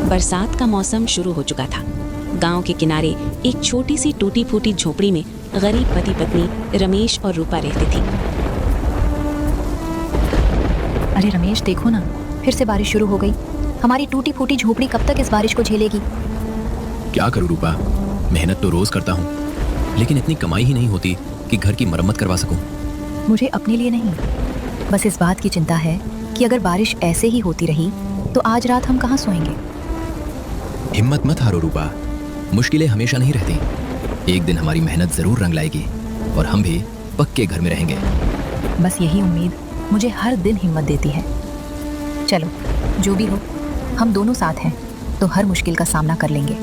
बरसात का मौसम शुरू हो चुका था। गांव के किनारे एक छोटी सी टूटी फूटी झोपड़ी में गरीब पति पत्नी रमेश और रूपा रहती थी। अरे रमेश, देखो ना, फिर से बारिश शुरू हो गई। हमारी टूटी फूटी झोपड़ी कब तक इस बारिश को झेलेगी? क्या करूं रूपा, मेहनत तो रोज करता हूं, लेकिन इतनी कमाई ही नहीं होती कि घर की मरम्मत करवा सकूं। मुझे अपने लिए नहीं, बस इस बात की चिंता है कि अगर बारिश ऐसे ही होती रही तो आज रात हम कहाँ सोएंगे। हिम्मत मत हारो रूपा, मुश्किलें हमेशा नहीं रहती। एक दिन हमारी मेहनत जरूर रंग लाएगी और हम भी पक्के घर में रहेंगे। बस यही उम्मीद मुझे हर दिन हिम्मत देती है। चलो, जो भी हो, हम दोनों साथ हैं तो हर मुश्किल का सामना कर लेंगे।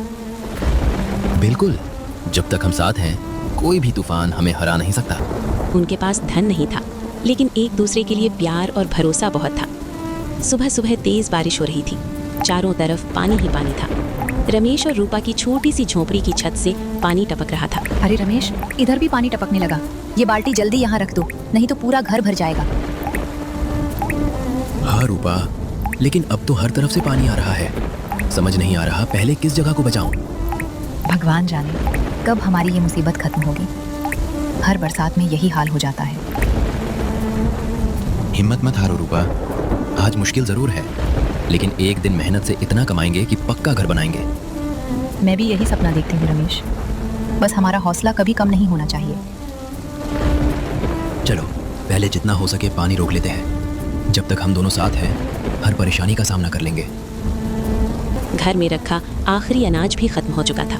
बिल्कुल, जब तक हम साथ हैं कोई भी तूफान हमें हरा नहीं सकता। उनके पास धन नहीं था, लेकिन एक दूसरे के लिए प्यार और भरोसा बहुत था। सुबह सुबह तेज बारिश हो रही थी, चारों तरफ पानी ही पानी था। रमेश और रूपा की छोटी सी झोपड़ी की छत से पानी टपक रहा था। अरे रमेश, इधर भी पानी टपकने लगा। ये बाल्टी जल्दी यहाँ रख दो, नहीं तो पूरा घर भर जाएगा। हाँ रूपा, लेकिन अब तो हर तरफ से पानी आ रहा है। समझ नहीं आ रहा पहले किस जगह को बचाऊं। भगवान जाने कब हमारी ये मुसीबत खत्म होगी। हर बरसात में यही हाल हो जाता है। हिम्मत मत हारो रूपा, आज मुश्किल जरूर है, लेकिन एक दिन मेहनत से इतना कमाएंगे कि पक्का घर बनाएंगे। मैं भी यही सपना देखती हूँ रमेश, बस हमारा हौसला कभी कम नहीं होना चाहिए। चलो, पहले जितना हो सके पानी रोक लेते हैं। जब तक हम दोनों साथ हैं हर परेशानी का सामना कर लेंगे। घर में रखा आखिरी अनाज भी खत्म हो चुका था।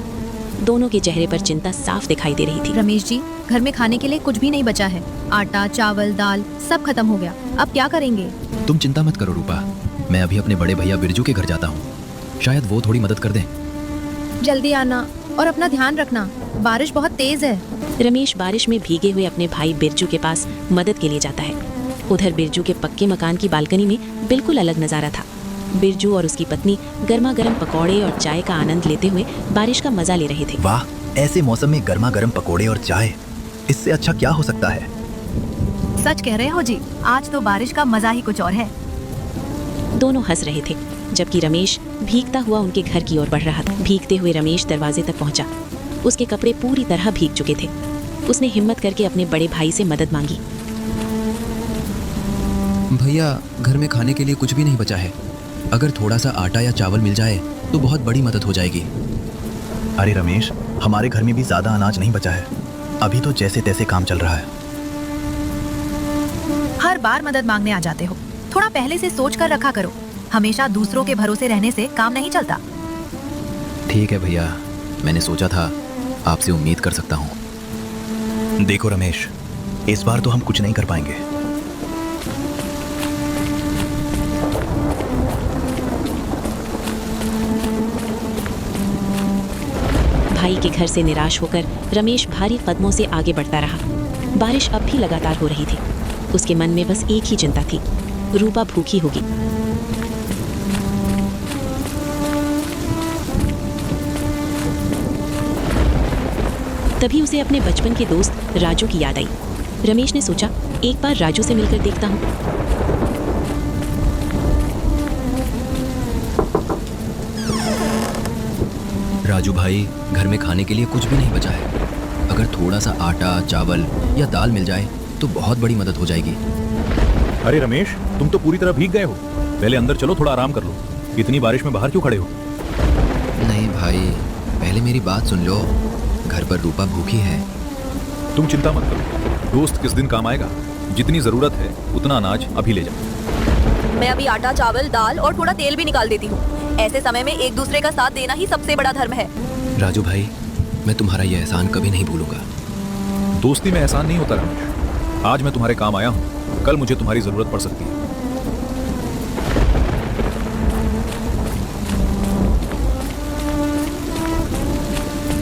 दोनों के चेहरे पर चिंता साफ दिखाई दे रही थी। रमेश जी, घर में खाने के लिए कुछ भी नहीं बचा है। आटा, चावल, दाल सब खत्म हो गया। अब क्या करेंगे? तुम चिंता मत करो रूपा, मैं अभी अपने बड़े भैया बिरजू के घर जाता हूँ, शायद वो थोड़ी मदद कर दें। जल्दी आना और अपना ध्यान रखना, बारिश बहुत तेज है। रमेश बारिश में भीगे हुए अपने भाई बिरजू के पास मदद के लिए जाता है। उधर बिरजू के पक्के मकान की बालकनी में बिल्कुल अलग नजारा था। बिरजू और उसकी पत्नी गर्मा गर्म पकौड़े और चाय का आनंद लेते हुए बारिश का मजा ले रहे थे। वाह, ऐसे मौसम में गर्मा गर्म पकोड़े और चाय, इससे अच्छा क्या हो सकता है। सच कह रहे हो जी, आज तो बारिश का मजा ही कुछ और है। दोनों हंस रहे थे, जबकि रमेश भीगता हुआ उनके घर की ओर बढ़ रहा था। भीगते हुए रमेश दरवाजे तक पहुंचा। उसके कपड़े पूरी तरह भीग चुके थे। उसने हिम्मत करके अपने बड़े भाई से मदद मांगी। भैया, घर में खाने के लिए कुछ भी नहीं बचा है। अगर थोड़ा सा आटा या चावल मिल जाए तो बहुत बड़ी मदद हो जाएगी। अरे रमेश, हमारे घर में भी ज्यादा अनाज नहीं बचा है। अभी तो जैसे तैसे काम चल रहा है। हर बार मदद मांगने आ जाते हो, थोड़ा पहले से सोच कर रखा करो। हमेशा दूसरों के भरोसे रहने से काम नहीं चलता। ठीक है भैया, मैंने सोचा था आपसे उम्मीद कर सकता हूँ। देखो रमेश, इस बार तो हम कुछ नहीं कर पाएंगे। भाई के घर से निराश होकर रमेश भारी कदमों से आगे बढ़ता रहा। बारिश अब भी लगातार हो रही थी। उसके मन में बस एक ही चिंता थी, रूपा भूखी होगी। तभी उसे अपने बचपन के दोस्त राजू की याद आई। रमेश ने सोचा, एक बार राजू से मिलकर देखता हूँ। राजू भाई, घर में खाने के लिए कुछ भी नहीं बचा है। अगर थोड़ा सा आटा, चावल या दाल मिल जाए तो बहुत बड़ी मदद हो जाएगी। अरे रमेश, तुम तो पूरी तरह भीग गए हो। पहले अंदर चलो, थोड़ा आराम कर लो। इतनी बारिश में बाहर क्यों खड़े हो? नहीं भाई, पहले मेरी बात सुन लो। घर पर रूपा भूखी है। तुम चिंता मत करो, दोस्त किस दिन काम आएगा। जितनी जरूरत है उतना अनाज अभी ले जाओ। मैं अभी आटा, चावल, दाल और थोड़ा तेल भी निकाल देती हूँ। ऐसे समय में एक दूसरे का साथ देना ही सबसे बड़ा धर्म है। राजू भाई, मैं तुम्हारा यह एहसान कभी नहीं भूलूंगा। दोस्ती में एहसान नहीं होता रमेश। आज मैं तुम्हारे काम आया हूँ, कल मुझे तुम्हारी जरूरत पड़ सकती है।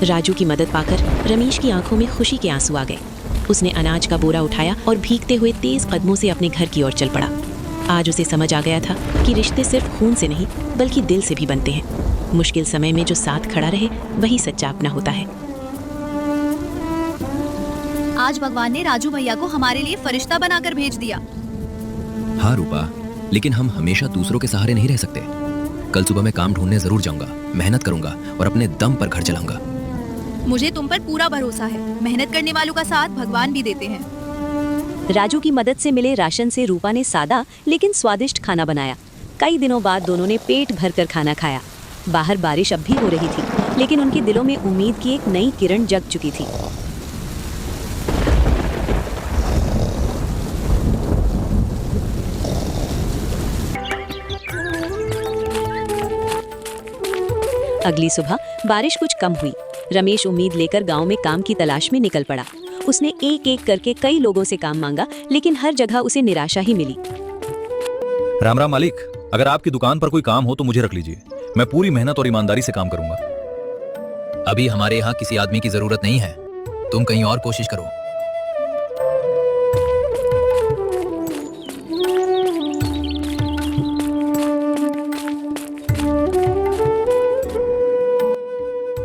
राजू की मदद पाकर रमेश की आंखों में खुशी के आंसू आ गए। उसने अनाज का बोरा उठाया और भीगते हुए तेज कदमों से अपने घर की ओर चल पड़ा। आज उसे समझ आ गया था कि रिश्ते सिर्फ खून से नहीं बल्कि दिल से भी बनते हैं। मुश्किल समय में जो साथ खड़ा रहे वही सच्चा अपना होता है। आज भगवान ने राजू भैया को हमारे लिए फरिश्ता बनाकर भेज दिया। हाँ रूपा, लेकिन हम हमेशा दूसरों के सहारे नहीं रह सकते। कल सुबह मैं काम ढूंढने जरूर जाऊंगा, मेहनत करूंगा और अपने दम पर घर चलाऊंगा। मुझे तुम पर पूरा भरोसा है। मेहनत करने वालों का साथ भगवान भी देते हैं। राजू की मदद से मिले राशन से रूपा ने सादा लेकिन स्वादिष्ट खाना बनाया। कई दिनों बाद दोनों ने पेट भरकर खाना खाया। बाहर बारिश अब भी हो रही थी, लेकिन उनके दिलों में उम्मीद की एक नई किरण जग चुकी थी। अगली सुबह बारिश कुछ कम हुई। रमेश उम्मीद लेकर गांव में काम की तलाश में निकल पड़ा। उसने एक एक करके कई लोगों से काम मांगा, लेकिन हर जगह उसे निराशा ही मिली। राम राम मालिक, अगर आपकी दुकान पर कोई काम हो तो मुझे रख लीजिए। मैं पूरी मेहनत और ईमानदारी से काम करूंगा। अभी हमारे यहाँ किसी आदमी की जरूरत नहीं है, तुम कहीं और कोशिश करो।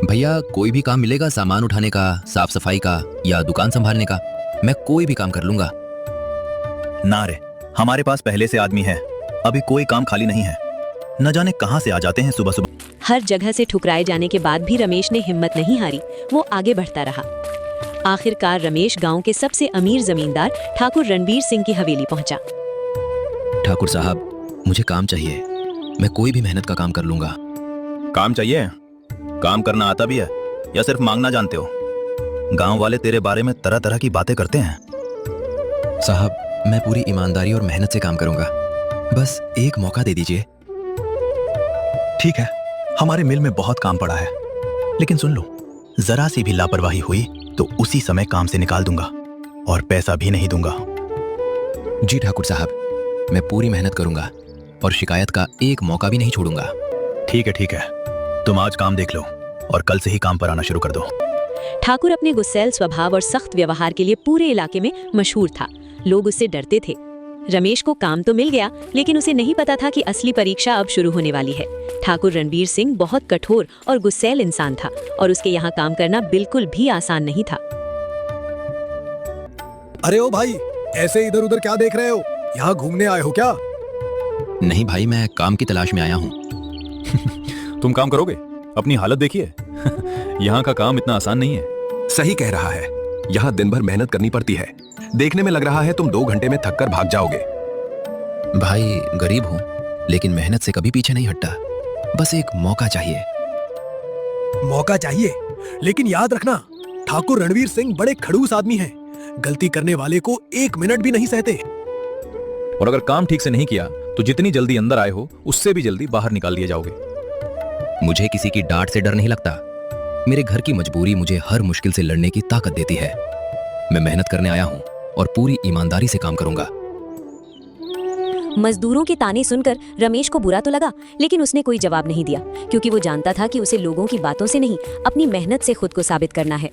भैया, कोई भी काम मिलेगा, सामान उठाने का, साफ सफाई का या दुकान संभालने का, मैं कोई भी काम कर लूंगा। ना रे, हमारे पास पहले से आदमी है, अभी कोई काम खाली नहीं है। न जाने कहां से आ जाते हैं सुबह सुबह। हर जगह से ठुकराए जाने के बाद भी रमेश ने हिम्मत नहीं हारी। वो आगे बढ़ता रहा। आखिरकार रमेश गांव के सबसे अमीर जमींदार ठाकुर रणबीर सिंह की हवेली पहुंचा। ठाकुर साहब, मुझे काम चाहिए। मैं कोई भी मेहनत का काम कर लूंगा। काम चाहिए? काम करना आता भी है या सिर्फ मांगना जानते हो? गांव वाले तेरे बारे में तरह तरह की बातें करते हैं। साहब, मैं पूरी ईमानदारी और मेहनत से काम करूंगा, बस एक मौका दे दीजिए। ठीक है, हमारे मिल में बहुत काम पड़ा है, लेकिन सुन लो, जरा सी भी लापरवाही हुई तो उसी समय काम से निकाल दूंगा और पैसा भी नहीं दूंगा। जी ठाकुर साहब, मैं पूरी मेहनत करूंगा और शिकायत का एक मौका भी नहीं छोड़ूंगा। ठीक है, तुम आज काम देख लो और कल से ही काम पर आना शुरू कर दो। ठाकुर अपने गुस्सैल स्वभाव और सख्त व्यवहार के लिए पूरे इलाके में मशहूर था। लोग उससे डरते थे। रमेश को काम तो मिल गया, लेकिन उसे नहीं पता था कि असली परीक्षा अब शुरू होने वाली है। ठाकुर रणबीर सिंह बहुत कठोर और गुस्सैल इंसान था और उसके यहाँ काम करना बिल्कुल भी आसान नहीं था। अरे ओ भाई, ऐसे इधर उधर क्या देख रहे हो? यहाँ घूमने आए हो क्या? नहीं भाई, मैं काम की तलाश में आया हूँ। तुम काम करोगे? अपनी हालत देखिए। यहाँ का काम इतना आसान नहीं है। सही कह रहा है, यहाँ दिन भर मेहनत करनी पड़ती है। देखने में लग रहा है तुम 2 घंटे में थक कर भाग जाओगे। भाई, गरीब हूँ, लेकिन मेहनत से कभी पीछे नहीं हटता। बस एक मौका चाहिए। मौका चाहिए, लेकिन याद रखना, ठाकुर रणवीर सिंह बड़े खड़ूस आदमी हैं। गलती करने वाले को 1 मिनट भी नहीं सहते। और अगर काम ठीक से नहीं किया तो जितनी जल्दी अंदर आए हो उससे भी जल्दी बाहर निकाल दिए जाओगे। मुझे किसी की डांट से डर नहीं लगता। मेरे घर की मजबूरी मुझे हर मुश्किल से लड़ने की ताकत देती है। मैं मेहनत करने आया हूँ और पूरी ईमानदारी से काम करूंगा। मजदूरों के ताने सुनकर रमेश को बुरा तो लगा, लेकिन उसने कोई जवाब नहीं दिया, क्योंकि वो जानता था कि उसे लोगों की बातों से नहीं, अपनी मेहनत से खुद को साबित करना है।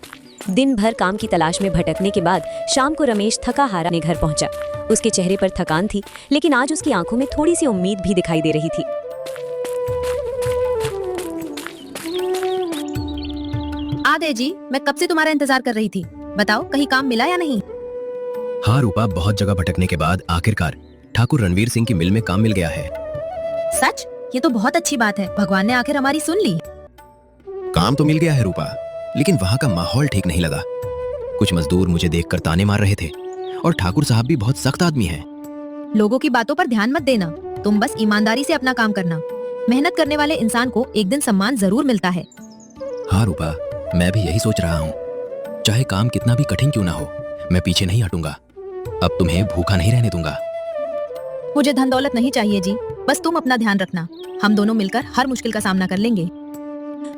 दिन भर काम की तलाश में भटकने के बाद शाम को रमेश थका हारा अपने घर पहुंचा। उसके चेहरे पर थकान थी, लेकिन आज उसकी आंखों में थोड़ी सी उम्मीद भी दिखाई दे रही थी। आदे जी, मैं कब से तुम्हारा इंतजार कर रही थी। बताओ, कहीं काम मिला या नहीं? हाँ रूपा, बहुत जगह भटकने के बाद आखिरकार ठाकुर रणवीर सिंह की मिल में काम मिल गया है। सच? ये तो बहुत अच्छी बात है। भगवान ने आखिर हमारी सुन ली। काम तो मिल गया है रूपा, लेकिन वहाँ का माहौल ठीक नहीं लगा। कुछ मजदूर मुझे देखकर ताने मार रहे थे और ठाकुर साहब भी बहुत सख्त आदमी हैं। लोगों की बातों पर ध्यान मत देना, तुम बस ईमानदारी से अपना काम करना। मेहनत करने वाले इंसान को एक दिन सम्मान जरूर मिलता है। हाँ रूपा, मैं भी यही सोच रहा हूँ। चाहे काम कितना भी कठिन क्यों ना हो, मैं पीछे नहीं हटूंगा। अब तुम्हें भूखा नहीं रहने दूंगा। मुझे धन दौलत नहीं चाहिए जी, बस तुम अपना ध्यान रखना। हम दोनों मिलकर हर मुश्किल का सामना कर लेंगे।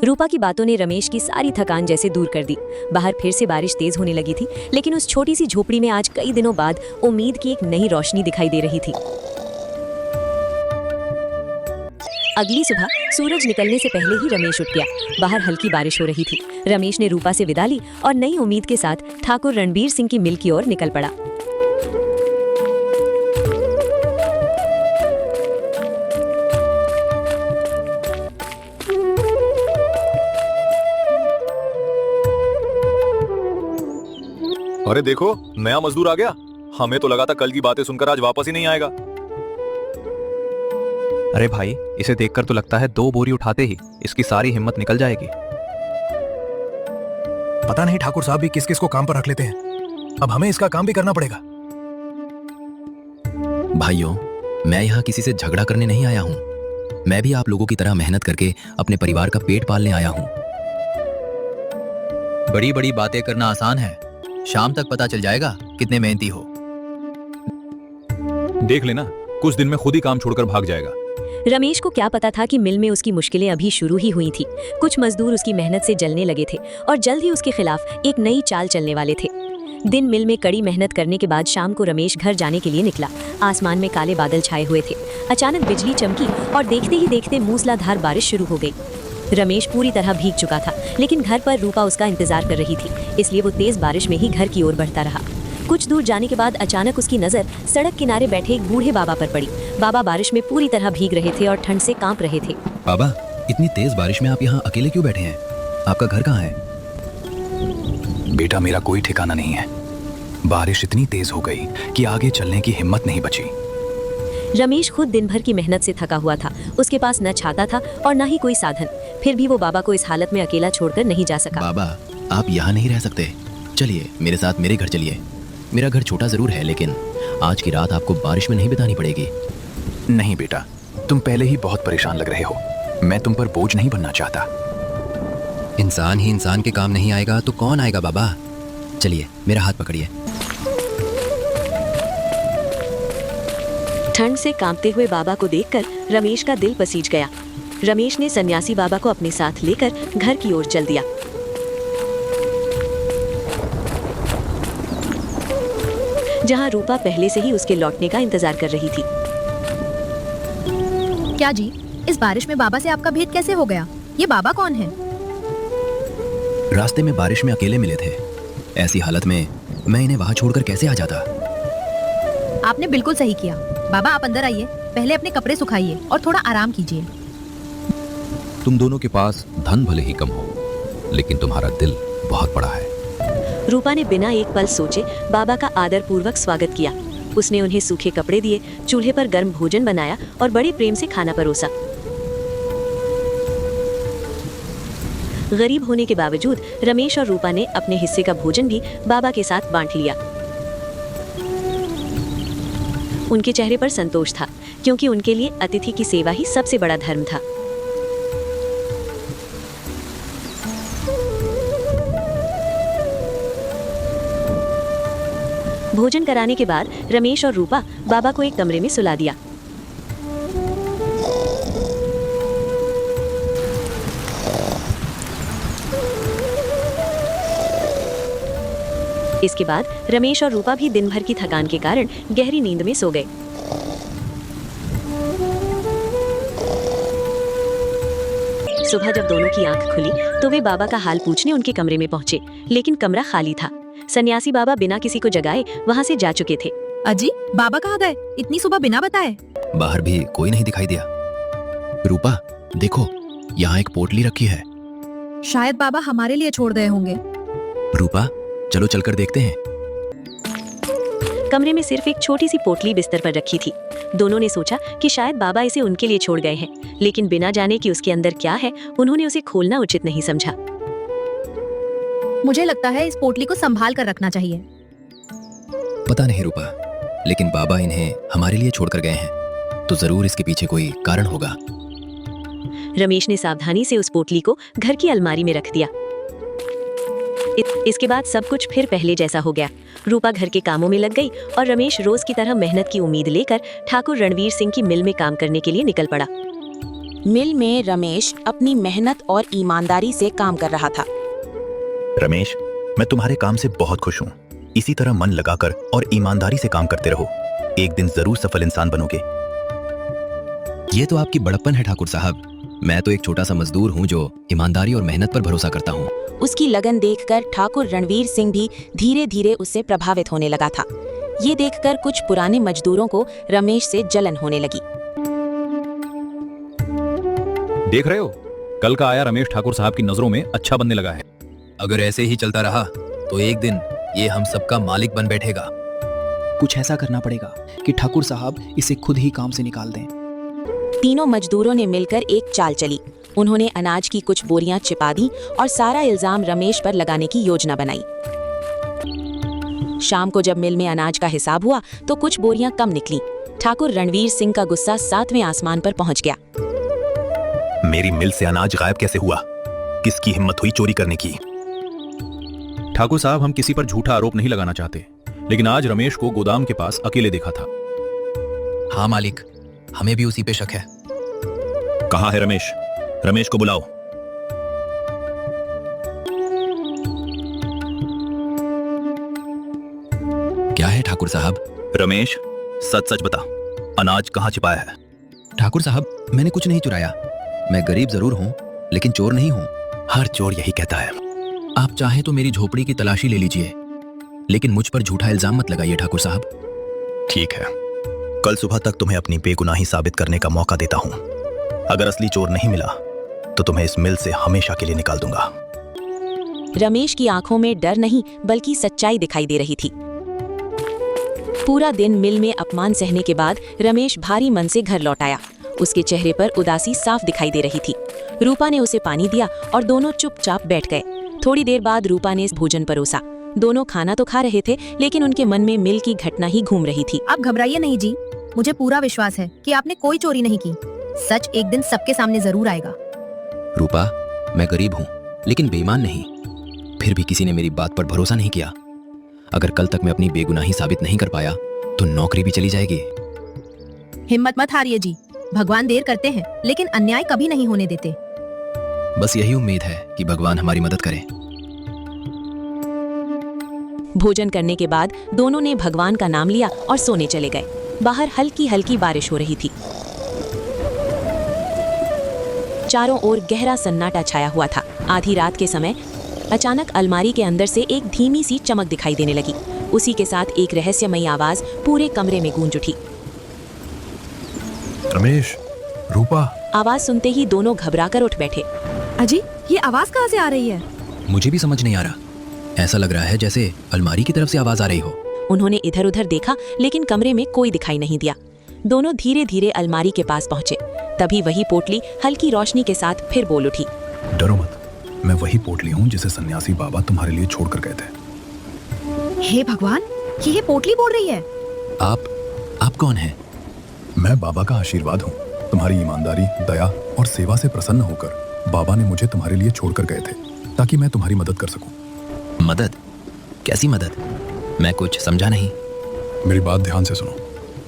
रूपा की बातों ने रमेश की सारी थकान जैसे दूर कर दी। बाहर फिर से बारिश तेज होने लगी थी, लेकिन उस छोटी सी झोपड़ी में आज कई दिनों बाद उम्मीद की एक नई रोशनी दिखाई दे रही थी। अगली सुबह सूरज निकलने से पहले ही रमेश उठ गया। बाहर हल्की बारिश हो रही थी। रमेश ने रूपा से विदा ली और नई उम्मीद के साथ ठाकुर रणबीर सिंह की मिल की ओर निकल पड़ा। अरे देखो, नया मजदूर आ गया। हमें तो लगा था कल की बातें सुनकर आज वापस ही नहीं आएगा। अरे भाई, इसे देखकर तो लगता है 2 बोरी उठाते ही इसकी सारी हिम्मत निकल जाएगी। पता नहीं ठाकुर साहब भी किस किस को काम पर रख लेते हैं। अब हमें इसका काम भी करना पड़ेगा। भाइयों, मैं यहाँ किसी से झगड़ा करने नहीं आया हूँ। मैं भी आप लोगों की तरह मेहनत करके अपने परिवार का पेट पालने आया हूँ। बड़ी बड़ी बातें करना आसान है, शाम तक पता चल जाएगा कितने मेहनती हो। देख लेना, कुछ दिन में खुद ही काम छोड़कर भाग जाएगा। रमेश को क्या पता था कि मिल में उसकी मुश्किलें अभी शुरू ही हुई थी। कुछ मजदूर उसकी मेहनत से जलने लगे थे और जल्द ही उसके खिलाफ एक नई चाल चलने वाले थे। दिन मिल में कड़ी मेहनत करने के बाद शाम को रमेश घर जाने के लिए निकला। आसमान में काले बादल छाए हुए थे। अचानक बिजली चमकी और देखते ही देखते मूसलाधार बारिश शुरू हो गई। रमेश पूरी तरह भीग चुका था, लेकिन घर पर रूपा उसका इंतजार कर रही थी, इसलिए वो तेज बारिश में ही घर की ओर बढ़ता रहा। कुछ दूर जाने के बाद अचानक उसकी नजर सड़क किनारे बैठे एक बूढ़े बाबा पर पड़ी। बाबा बारिश में पूरी तरह भीग रहे थे और ठंड से कांप रहे थे। बाबा, इतनी तेज बारिश में आप यहाँ अकेले क्यों बैठे हैं? आपका घर कहाँ है? बेटा, मेरा कोई ठिकाना नहीं है। बारिश इतनी तेज हो गई कि आगे चलने की हिम्मत नहीं बची। रमेश खुद दिन भर की मेहनत से थका हुआ था। उसके पास न छाता था और न ही कोई साधन। फिर भी वो बाबा को इस हालत में अकेला छोड़कर नहीं जा सका। बाबा, आप यहाँ नहीं रह सकते। चलिए मेरे साथ मेरे घर चलिए। मेरा घर छोटा जरूर है, लेकिन आज की रात आपको बारिश में नहीं बितानी पड़ेगी। नहीं बेटा, तुम पहले ही बहुत परेशान लग रहे हो। मैं तुम पर बोझ नहीं बनना चाहता। इंसान ही इंसान के काम नहीं आएगा तो कौन आएगा बाबा? चलिए मेरा हाथ पकड़िए। ठंड से कांपते हुए बाबा को देखकर रमेश का दिल पसीज गया। रमेश ने सन्यासी बाबा को अपने साथ लेकर घर की ओर चल दिया। जहां रूपा पहले से ही उसके लौटने का इंतजार कर रही थी। क्या जी, इस बारिश में बाबा से आपका भेंट कैसे हो गया? ये बाबा कौन है? रास्ते में बारिश में अकेले मिले थे। ऐसी हालत में मैं इन्हें वहां छोड़कर कैसे आ जाता? आपने बिल्कुल सही किया। बाबा, आप अंदर आइए। पहले अपने कपड़े सुखाइए और थोड़ा आराम कीजिए। तुम दोनों के पास धन भले ही कम हो, लेकिन तुम्हारा दिल बहुत बड़ा है। रूपा ने बिना एक पल सोचे बाबा का आदर पूर्वक स्वागत किया। उसने उन्हें सूखे कपड़े दिए, चूल्हे पर गर्म भोजन बनाया और बड़े प्रेम से खाना परोसा। गरीब होने के बावजूद रमेश और रूपा ने अपने हिस्से का भोजन भी बाबा के साथ बांट लिया। उनके चेहरे पर संतोष था, क्योंकि उनके लिए अतिथि की सेवा ही सबसे बड़ा धर्म था। भोजन कराने के बाद रमेश और रूपा बाबा को एक कमरे में सुला दिया। इसके बाद रमेश और रूपा भी दिन भर की थकान के कारण गहरी नींद में सो गए। सुबह जब दोनों की आंख खुली तो वे बाबा का हाल पूछने उनके कमरे में पहुंचे, लेकिन कमरा खाली था। सन्यासी बाबा बिना किसी को जगाए वहां से जा चुके थे। अजी, बाबा कहाँ गए इतनी सुबह बिना बताए? बाहर भी कोई नहीं दिखाई दिया। रूपा, देखो यहाँ एक पोटली रखी है। शायद बाबा हमारे लिए छोड़ गए होंगे। रूपा, चलो चलकर देखते हैं। कमरे में सिर्फ एक छोटी सी पोटली बिस्तर पर रखी थी। दोनों ने सोचा कि शायद बाबा इसे उनके लिए छोड़ गए हैं, लेकिन बिना जाने कि उसके अंदर क्या है, उन्होंने उसे खोलना उचित नहीं समझा। मुझे लगता है इस पोटली को संभाल कर रखना चाहिए। पता नहीं रूपा, लेकिन बाबा इन्हें हमारे लिए छोड़कर गए हैं, तो जरूर इसके पीछे कोई कारण होगा। रमेश ने सावधानी से उस पोटली को घर की अलमारी में रख दिया। इसके बाद सब कुछ फिर पहले जैसा हो गया। रूपा घर के कामों में लग गई और रमेश रोज की तरह मेहनत की उम्मीद लेकर ठाकुर रणवीर सिंह की मिल में काम करने के लिए निकल पड़ा। मिल में रमेश अपनी मेहनत और ईमानदारी से काम कर रहा था। रमेश, मैं तुम्हारे काम से बहुत खुश हूँ। इसी तरह मन लगाकर और ईमानदारी से काम करते रहो। एक दिन जरूर सफल इंसान बनोगे। ये तो आपकी बड़प्पन है ठाकुर साहब। मैं तो एक छोटा सा मजदूर हूँ जो ईमानदारी और मेहनत पर भरोसा करता हूँ। उसकी लगन देखकर ठाकुर रणवीर सिंह भी धीरे धीरे उससे प्रभावित होने लगा था। ये देखकर कुछ पुराने मजदूरों को रमेश से जलन होने लगी। देख रहे हो, कल का आया रमेश ठाकुर साहब की नजरों में अच्छा बनने लगा है। अगर ऐसे ही चलता रहा तो एक दिन ये हम सबका मालिक बन बैठेगा। कुछ ऐसा करना पड़ेगा कि ठाकुर साहब इसे खुद ही काम से निकाल दें। तीनों मजदूरों ने मिलकर एक चाल चली। उन्होंने अनाज की कुछ बोरियां छिपा दी और सारा इल्जाम रमेश पर लगाने की योजना बनाई। शाम को जब मिल में अनाज का हिसाब हुआ तो कुछ बोरियां कम निकली। ठाकुर रणवीर सिंह का गुस्सा 7वें आसमान पर पहुंच गया। मेरी मिल से अनाज गायब कैसे हुआ? किसकी हिम्मत हुई चोरी करने की? ठाकुर साहब, हम किसी पर झूठा आरोप नहीं लगाना चाहते, लेकिन आज रमेश को गोदाम के पास अकेले देखा था। हाँ मालिक, हमें भी उसी पे शक है। कहाँ है रमेश? रमेश को बुलाओ। क्या है ठाकुर साहब? रमेश, सच सच बता, अनाज कहाँ छिपाया है? ठाकुर साहब, मैंने कुछ नहीं चुराया। मैं गरीब जरूर हूँ, लेकिन चोर नहीं हूँ। हर चोर यही कहता है। आप चाहे तो मेरी झोपड़ी की तलाशी ले लीजिए, लेकिन मुझ पर झूठा इल्जाम मत लगाइए ठाकुर साहब। ठीक है, कल सुबह तक तुम्हें अपनी बेगुनाही साबित करने का मौका देता हूँ। अगर असली चोर नहीं मिला तो तुम्हें इस मिल से हमेशा के लिए निकाल दूंगा। रमेश की आंखों में डर नहीं बल्कि सच्चाई दिखाई दे रही थी। पूरा दिन मिल में अपमान सहने के बाद रमेश भारी मन से घर लौट आया। उसके चेहरे पर उदासी साफ दिखाई दे रही थी। रूपा ने उसे पानी दिया और दोनों चुपचाप बैठ गए। थोड़ी देर बाद रूपा ने भोजन परोसा। दोनों खाना तो खा रहे थे, लेकिन उनके मन में मिल की घटना ही घूम रही थी। आप घबराइए नहीं जी, मुझे पूरा विश्वास है कि आपने कोई चोरी नहीं की। सच एक दिन सबके सामने जरूर आएगा। रूपा, मैं गरीब हूँ लेकिन बेईमान नहीं। फिर भी किसी ने मेरी बात पर भरोसा नहीं किया। अगर कल तक मैं अपनी बेगुनाही साबित नहीं कर पाया तो नौकरी भी चली जाएगी। हिम्मत मत हारिए जी, भगवान देर करते हैं लेकिन अन्याय कभी नहीं होने देते। बस यही उम्मीद है कि भगवान हमारी मदद करे। भोजन करने के बाद दोनों ने भगवान का नाम लिया और सोने चले गए। बाहर हल्की हल्की बारिश हो रही थी। चारों ओर गहरा सन्नाटा छाया हुआ था। आधी रात के समय अचानक अलमारी के अंदर से एक धीमी सी चमक दिखाई देने लगी। उसी के साथ एक रहस्यमयी आवाज पूरे कमरे में गूंज उठी। रमेश, रूपा। आवाज सुनते ही दोनों घबराकर उठ बैठे। अजी, ये आवाज कहाँ से आ रही है? मुझे भी समझ नहीं आ रहा। ऐसा लग रहा है जैसे अलमारी की तरफ से आवाज आ रही हो। उन्होंने इधर उधर देखा, लेकिन कमरे में कोई दिखाई नहीं दिया। दोनों धीरे धीरे अलमारी के पास पहुंचे। तभी वही पोटली हल्की रोशनी के साथ फिर बोल उठी। डरो मत, मैं वही पोटली हूँ जिसे सन्यासी बाबा तुम्हारे लिए छोड़ कर गए थे। हे भगवान, ये पोटली बोल रही है। आप कौन हैं? मैं बाबा का आशीर्वाद हूँ। तुम्हारी ईमानदारी, दया और सेवा से प्रसन्न होकर बाबा ने मुझे तुम्हारे लिए छोड़कर गए थे, ताकि मैं तुम्हारी मदद कर सकूं। मदद? कैसी मदद? मैं कुछ समझा नहीं। मेरी बात ध्यान से सुनो।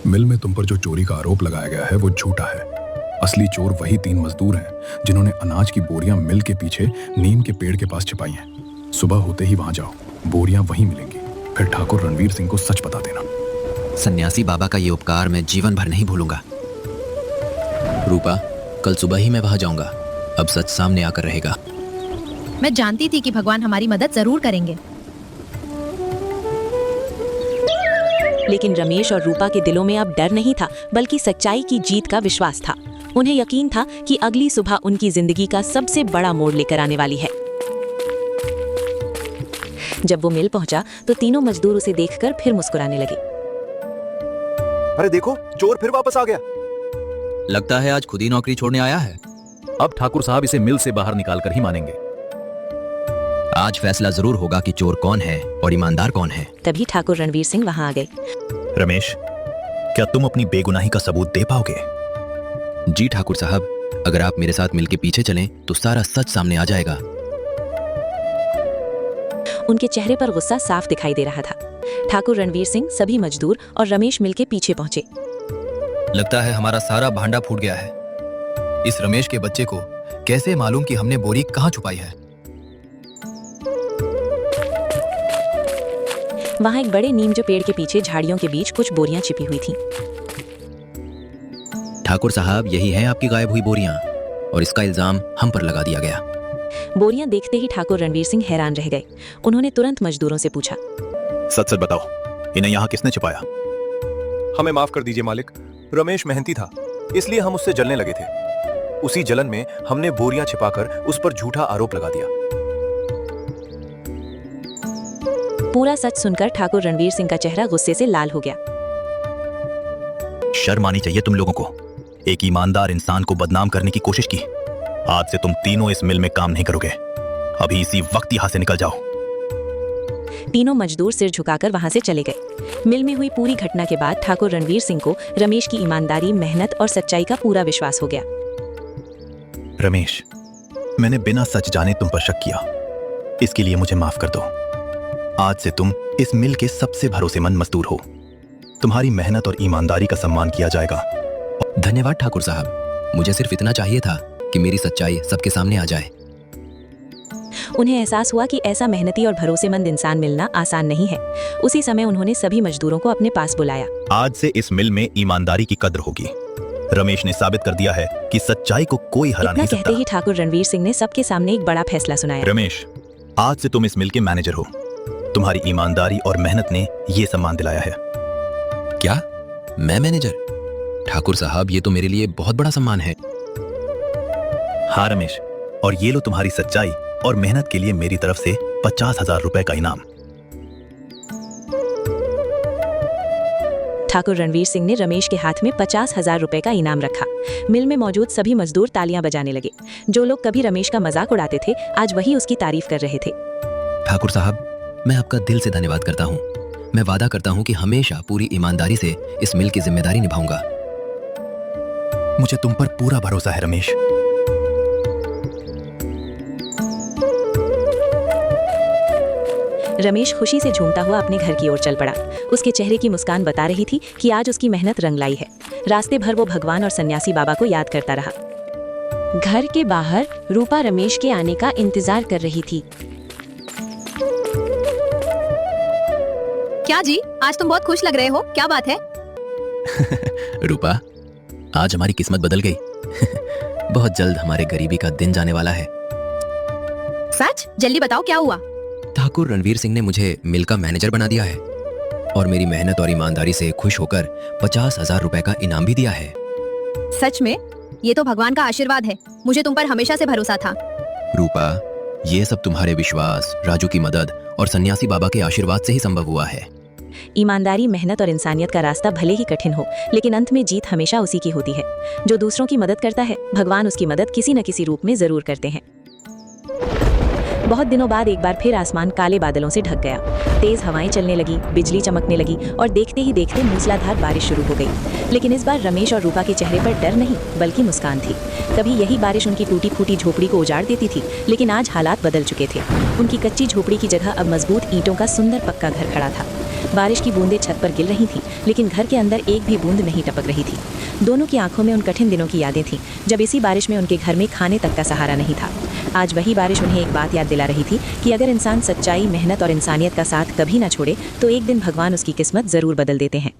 मिल में तुम पर जो चोरी का आरोप लगाया गया है वो झूठा है। असली चोर वही 3 मजदूर हैं जिन्होंने अनाज की बोरियां मिल के पीछे नीम के पेड़ के पास छिपाई हैं। सुबह होते ही वहां जाओ, बोरियां वहीं मिलेंगी। फिर ठाकुर रणवीर सिंह को सच बता देना। सन्यासी बाबा का ये उपकार मैं जीवन भर नहीं भूलूंगा। रूपा, कल सुबह ही मैं वहां जाऊंगा। अब सच सामने आकर रहेगा। मैं जानती थी कि भगवान हमारी मदद जरूर करेंगे। लेकिन रमेश और रूपा के दिलों में अब डर नहीं था, बल्कि सच्चाई की जीत का विश्वास था। उन्हें यकीन था कि अगली सुबह उनकी जिंदगी का सबसे बड़ा मोड़ लेकर आने वाली है। जब वो मिल पहुंचा तो तीनों मजदूर उसे देखकर फिर मुस्कुराने लगे। अरे देखो, चोर फिर वापस आ गया। लगता है आज खुद ही नौकरी छोड़ने आया है। अब ठाकुर साहब इसे मिल से बाहर निकाल कर ही मानेंगे। आज फैसला जरूर होगा कि चोर कौन है और ईमानदार कौन है। तभी ठाकुर रणवीर सिंह वहां आ गए। रमेश, क्या तुम अपनी बेगुनाही का सबूत दे पाओगे? जी ठाकुर साहब, अगर आप मेरे साथ मिलके पीछे चलें तो सारा सच सामने आ जाएगा। उनके चेहरे पर गुस्सा साफ दिखाई दे रहा था। ठाकुर रणवीर सिंह, सभी मजदूर और रमेश मिलके पीछे पहुंचे। लगता है हमारा सारा भांडा फूट गया है। इस रमेश के बच्चे को कैसे मालूम कि हमने बोरी कहाँ छुपाई है? वहां एक बड़े नीम जो पेड़ के पीछे झाड़ियों के बीच कुछ बोरियां छिपी हुई थीं। ठाकुर साहब, यही है आपकी गायब हुई बोरियां, और इसका इल्जाम हम पर लगा दिया गया। बोरियां देखते ही ठाकुर रणवीर सिंह हैरान रह गए। उन्होंने तुरंत मजदूरों से पूछा, सच सच बताओ, इन्हें यहाँ किसने छिपाया? हमें माफ कर दीजिए मालिक, रमेश मेहनती था, इसलिए हम उससे जलने लगे थे। उसी जलन में हमने बोरियां छिपाकर उस पर झूठा आरोप लगा दिया। पूरा सच सुनकर ठाकुर रणवीर सिंह का चेहरा गुस्से से लाल हो गया। शर्म आनी चाहिए तुम लोगों को। एक ईमानदार इंसान को बदनाम करने की कोशिश की। आज से तुम तीनों इस मिल में काम नहीं करोगे। अभी इसी वक्त यहां से निकल जाओ। तीनों मजदूर सिर झुकाकर वहां से चले गए। मिल में हुई पूरी घटना के बाद ठाकुर रणवीर सिंह को रमेश की ईमानदारी, मेहनत और सच्चाई का पूरा विश्वास हो गया। रमेश, मैंने बिना सच जाने तुम पर शक किया, इसके लिए मुझे माफ कर दो। आज से तुम इस मिल के सबसे भरोसेमंद मजदूर हो। तुम्हारी मेहनत और ईमानदारी का सम्मान किया जाएगा। धन्यवाद ठाकुर साहब, मुझे सिर्फ इतना चाहिए था कि मेरी सच्चाई सबके सामने आ जाए। उन्हें एहसास हुआ कि ऐसा मेहनती और भरोसेमंद इंसान मिलना आसान नहीं है। उसी समय उन्होंने सभी मजदूरों को अपने पास बुलाया। आज से इस मिल में ईमानदारी की कद्र होगी। रमेश ने साबित कर दिया है कि सच्चाई को कोई हरा इतना नहीं कहते सकता। ही ठाकुर रणवीर सिंह ने सबके सामने एक बड़ा फैसला सुनाया। रमेश, आज से तुम इस मिल के मैनेजर हो। तुम्हारी ईमानदारी और मेहनत ने ये सम्मान दिलाया है। क्या मैं मैनेजर? ठाकुर साहब, ये तो मेरे लिए बहुत बड़ा सम्मान है। हाँ रमेश, और ये लो तुम्हारी सच्चाई और मेहनत के लिए मेरी तरफ से 50,000 रुपए का इनाम। ठाकुर रणवीर सिंह ने रमेश के हाथ में 50,000 रुपए का इनाम रखा। मिल में मौजूद सभी मजदूर तालियां बजाने लगे। जो लोग कभी रमेश का मजाक उड़ाते थे, आज वही उसकी तारीफ कर रहे थे। ठाकुर साहब, मैं आपका दिल से धन्यवाद करता हूँ। मैं वादा करता हूँ कि हमेशा पूरी ईमानदारी से इस मिल की जिम्मेदारी निभाऊंगा। मुझे तुम पर पूरा भरोसा है रमेश। रमेश खुशी से झूमता हुआ अपने घर की ओर चल पड़ा। उसके चेहरे की मुस्कान बता रही थी कि आज उसकी मेहनत रंग लाई है। रास्ते भर वो भगवान और सन्यासी बाबा को याद करता रहा। घर के बाहर रूपा रमेश के आने का इंतजार कर रही थी। क्या जी, आज तुम बहुत खुश लग रहे हो, क्या बात है? रूपा, आज हमारी किस्मत बदल गई। बहुत जल्द हमारे गरीबी का दिन जाने वाला है। सच? जल्दी बताओ क्या हुआ? ठाकुर रणवीर सिंह ने मुझे मिल का मैनेजर बना दिया है और मेरी मेहनत और ईमानदारी से खुश होकर 50,000 रुपए का इनाम भी दिया है। सच में? ये तो भगवान का आशीर्वाद है। मुझे तुम पर हमेशा से भरोसा था। रूपा, ये सब तुम्हारे विश्वास, राजू की मदद और सन्यासी बाबा के आशीर्वाद से ही संभव हुआ है। ईमानदारी, मेहनत और इंसानियत का रास्ता भले ही कठिन हो, लेकिन अंत में जीत हमेशा उसी की होती है। जो दूसरों की मदद करता है, भगवान उसकी मदद किसी न किसी रूप में जरूर करते हैं। बहुत दिनों बाद एक बार फिर आसमान काले बादलों से ढक गया। तेज हवाएं चलने लगी, बिजली चमकने लगी और देखते ही देखते मूसलाधार बारिश शुरू हो गई। लेकिन इस बार रमेश और रूपा के चेहरे पर डर नहीं बल्कि मुस्कान थी। कभी यही बारिश उनकी टूटी फूटी झोपड़ी को उजाड़ देती थी, लेकिन आज हालात बदल चुके थे। उनकी कच्ची झोपड़ी की जगह अब मजबूत ईंटों का सुंदर पक्का घर खड़ा था। बारिश की बूंदें छत पर गिर रही थीं, लेकिन घर के अंदर एक भी बूंद नहीं टपक रही थी। दोनों की आंखों में उन कठिन दिनों की यादें थीं, जब इसी बारिश में उनके घर में खाने तक का सहारा नहीं था। आज वही बारिश उन्हें एक बात याद दिला रही थी कि अगर इंसान सच्चाई, मेहनत और इंसानियत का साथ कभी न छोड़े, तो एक दिन भगवान उसकी किस्मत जरूर बदल देते हैं।